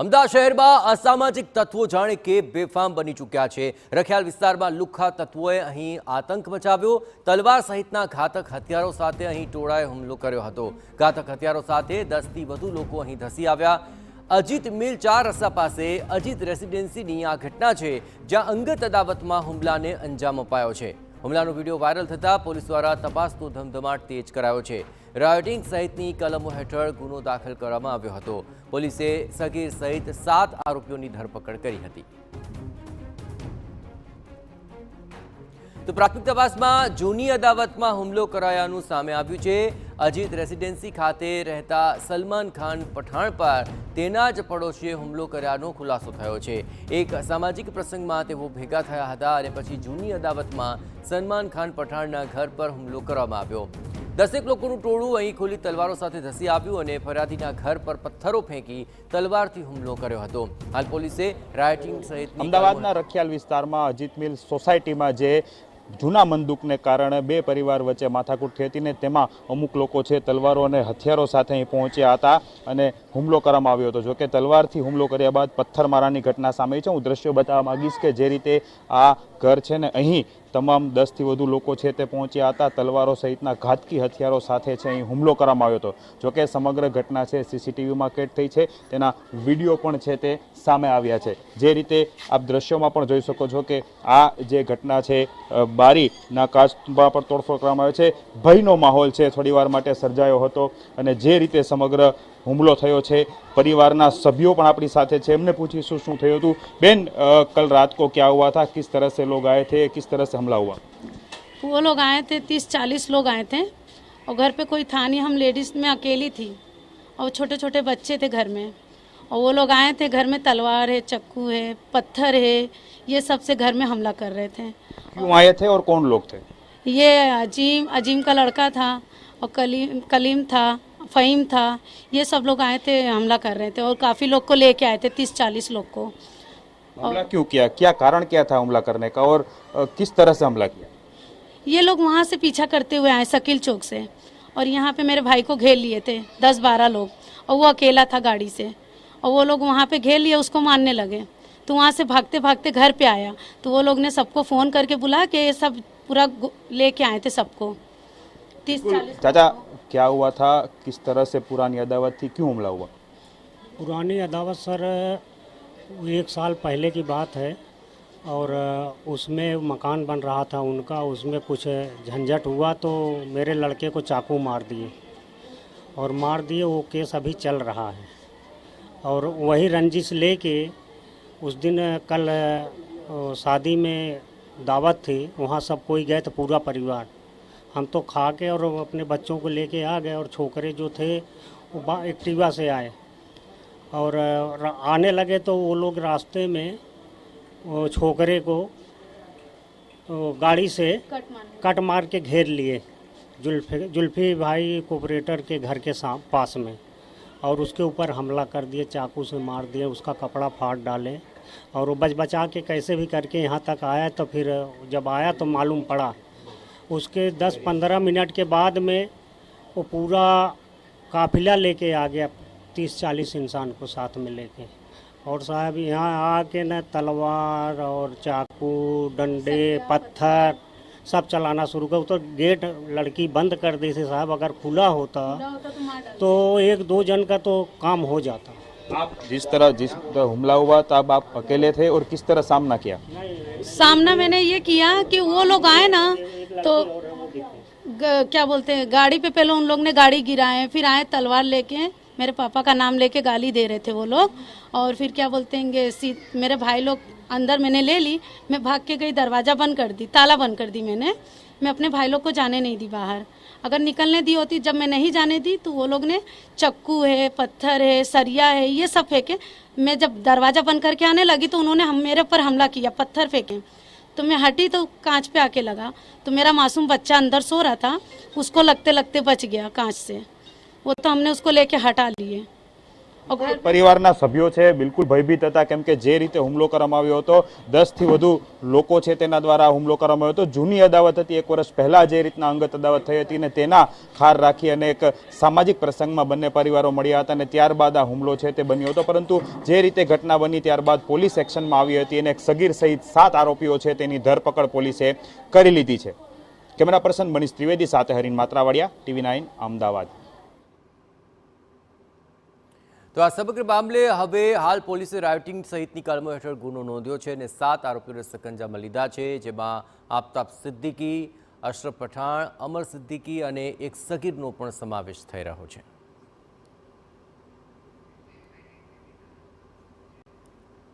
અમદાવાદ શહેરમાં અસામાજિક તત્વો જાણે કે બેફામ બની ચૂક્યા છે। રખિયાલ વિસ્તારમાં લુખ્ખા તત્વોએ અહીં આતંક મચાવ્યો। તલવાર સહિતના ઘાતક હથિયારો સાથે અહીં ટોળાએ હુમલો કર્યો હતો। ઘાતક હથિયારો સાથે 10થી વધુ લોકો અહીં ધસી આવ્યા। અજીત મિલ 4 રસ્તા પાસે અજીત રેસિડેન્સીની આ ઘટના છે, જ્યાં અંગત અદાવતમાં હુમલાને અંજામ અપાયો છે। હુમલાનો વિડીયો વાયરલ થતાં પોલીસ દ્વારા તપાસનો ધમધમાટ તેજ કરાયો છે। રાયોટિંગ સહિતની કલમો હેઠળ ગુનો દાખલ કરવામાં આવ્યો હતો। પોલીસે સગીર સહિત 7 આરોપીઓની ધરપકડ કરી હતી। તો પ્રાથમિક તપાસમાં જૂની અદાવતમાં હુમલો કરાયાનું સામે આવ્યું છે। અજીત રેસિડેન્સી ખાતે રહેતા સલમાન ખાન પઠાણ પર તેના જ પડોશીએ હુમલો કર્યાનો ખુલાસો થયો છે। એક સામાજિક પ્રસંગમાં તેઓ ભેગા થયા હતા અને પછી જૂની અદાવતમાં સલમાન ખાન પઠાણના ઘર પર હુમલો કરવામાં આવ્યો। 10 લોકોનું ટોળું અહીં ખુલ્લી તલવારો સાથે ધસી આવ્યું અને ફરિયાદીના ઘર પર પથ્થરો ફેંકી તલવારથી હુમલો કર્યો હતો। હાલ પોલીસે રાયોટિંગ સહિત અમદાવાદના રખિયાલ વિસ્તારમાં અજીત મિલ સોસાયટીમાં જે જૂના બંદૂકને કારણે બે પરિવાર વચ્ચે માથાકૂટ થઈ હતી ને તેમાં અમુક લોકો છે તલવારો અને હથિયારો સાથે અહીં પહોંચ્યા હતા અને હુમલો કરવામાં આવ્યો હતો। જોકે તલવારથી હુમલો કર્યા બાદ પથ્થરમારાની ઘટના સામે છે। હું દ્રશ્યો બતાવવા માંગીશ કે જે રીતે આ ઘર છે ને અહીં તમામ 10થી વધુ લોકો છે તે પહોંચ્યા હતા। તલવારો સહિતના ઘાતકી હથિયારો સાથે છે અહીં હુમલો કરવામાં આવ્યો હતો। જોકે સમગ્ર ઘટના છે સીસીટીવીમાં કેદ થઈ છે, તેના વિડીયો પણ છે તે સામે આવ્યા છે। જે રીતે આપ દ્રશ્યોમાં પણ જોઈ શકો છો કે આ જે ઘટના છે બારીના કાચમાં પણ તોડફોડ કરવામાં આવે છે। ભયનો માહોલ છે થોડીવાર માટે સર્જાયો હતો અને જે રીતે સમગ્ર હુમલો થયો છે परिवार सभ्यों पण अपनी साथे छे, एमने पूछीशुं शुं थयुं हतुं। बेन, कल रात को क्या हुआ था, किस तरह से लोग आए थे, किस तरह से हमला हुआ? वो लोग आए थे 30-40 लोग आए थे और घर पे कोई था नहीं, हम लेडीज में अकेली थी और छोटे छोटे बच्चे थे घर में। और वो लोग आए थे, घर में तलवार है, चक्कू है, पत्थर है, ये सब से घर में हमला कर रहे थे। क्यों आए थे और कौन लोग थे? ये अजीम का लड़का था और कलीम था, फ़हीम था, ये सब लोग आए थे, हमला कर रहे थे और काफ़ी लोग को लेके आए थे, 30-40 लोग को। हमला क्यों किया, क्या कारण क्या था हमला करने का और किस तरह से हमला किया? ये लोग वहाँ से पीछा करते हुए आए शकील चौक से और यहाँ पे मेरे भाई को घेर लिए थे 10-12 लोग और वो अकेला था गाड़ी से और वो लोग वहाँ पे घेर लिए, उसको मारने लगे। तो वहाँ से भागते भागते घर पे आया तो वो लोग ने सबको फ़ोन करके बुला के ये सब पूरा लेके आए थे सबको 30-40। चाचा, क्या हुआ था, किस तरह से पुरानी अदावत थी, क्यों हमला हुआ? पुरानी अदावत सर 1 साल पहले की बात है और उसमें मकान बन रहा था उनका, उसमें कुछ झंझट हुआ तो मेरे लड़के को चाकू मार दिए और वो केस अभी चल रहा है। और वही रंजिश लेके उस दिन कल शादी में दावत थी, वहाँ सब कोई गए थे पूरा परिवार। हम तो खा के और अपने बच्चों को लेके आ गए और छोकरे जो थे वो एक्टिवा से आए और आने लगे तो वो लोग रास्ते में वो छोकरे को गाड़ी से कट मार के घेर लिए जुल्फी भाई कोऑपरेटर के घर के पास में और उसके ऊपर हमला कर दिए, चाकू से मार दिए, उसका कपड़ा फाड़ डाले और वो बचा के कैसे भी करके यहाँ तक आया। तो फिर जब आया तो मालूम पड़ा उसके 10-15 मिनट के बाद में वो पूरा काफिला लेके आ गया, 30-40 इंसान को साथ में लेके। और साहब यहाँ आके न तलवार और चाकू, डंडे, पत्थर सब चलाना शुरू कर। तो गेट लड़की बंद कर दी थी साहब, अगर खुला होता तो 1-2 जन का तो काम हो जाता। आप जिस तरह हमला हुआ तब आप अकेले थे और किस तरह सामना किया? सामना मैंने ये किया कि वो लोग आए ना तो क्या बोलते हैं, गाड़ी पे पहले उन लोग ने गाड़ी गिराए, फिर आए तलवार लेके, मेरे पापा का नाम लेके गाली दे रहे थे वो लोग। और फिर क्या बोलते हैं, मेरे भाई लोग अंदर मैंने ले ली, मैं भाग के गई, दरवाज़ा बंद कर दी, ताला बंद कर दी मैं अपने भाई लोग को जाने नहीं दी बाहर। अगर निकलने दी होती, जब मैं नहीं जाने दी तो वो लोग ने चक्कू है, पत्थर है, सरिया है, ये सब फेंके। मैं जब दरवाज़ा बंद करके आने लगी तो उन्होंने मेरे ऊपर हमला किया, पत्थर फेंके। तो मैं हटी तो कांच पे आके लगा, तो मेरा मासूम बच्चा अंदर सो रहा था, उसको लगते लगते बच गया कांच से। वो तो हमने उसको लेके हटा लिए और પરિવારના સભ્યો છે બિલકુલ ભયભીત હતા, કેમ કે જે રીતે હુમલો કરવામાં આવ્યો હતો, 10 થી વધુ લોકો છે તેના દ્વારા હુમલો કરવામાં આવ્યો હતો. જૂની અદાવત હતી, 1 વર્ષ પહેલા જે રીતના અંગત અદાવત થઈ હતી ને તેના ખાર રાખી અને એક સામાજિક પ્રસંગમાં બંને પરિવારો મળ્યા હતા અને ત્યારબાદ આ હુમલો છે તે બન્યો હતો. પરંતુ જે રીતે ઘટના બની ત્યારબાદ પોલીસ એક્શનમાં આવી હતી અને એક સગીર સહિત 7 આરોપીઓ છે તેની ધરપકડ પોલીસે કરી લીધી છે. કેમેરા પર્સન મનીષ ત્રિવેદી સાથે હરીન માત્રાવાડિયા, TV9 અમદાવાદ. તો આ સમગ્ર મામલે હવે હાલ પોલીસે રાયોટિંગ સહિતની કલમો હેઠળ ગુનો નોંધ્યો છે અને 7 આરોપીઓને સકંજામાં લીધા છે, જેમાં આફતાબ સિદ્દીકી, અશરફ પઠાણ, અમર સિદ્દીકી અને એક સગીરનો પણ સમાવેશ થઈ રહ્યો છે.